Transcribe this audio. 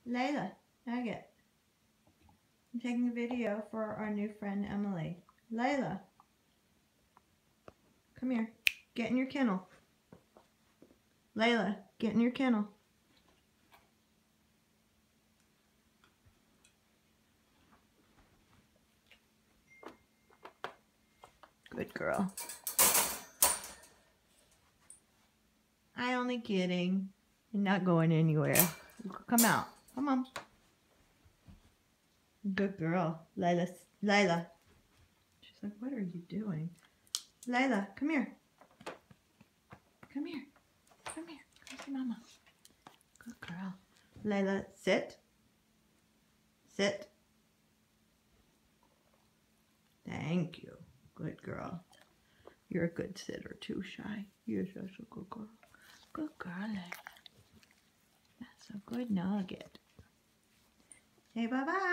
Layla, Nugget. I'm taking a video for our new friend Emily. Layla, come here. Get in your kennel. Layla, get in your kennel. Good girl. I only kidding. You're not going anywhere. Come out. Come on. Good girl. Layla. Layla. She's like, what are you doing? Layla, come here. Come here. Come here. Come see Mama. Good girl. Layla, sit. Sit. Thank you. Good girl. You're a good sitter too, Shy. You're such a good girl. Good girl, Layla. That's a good nugget. Say bye-bye.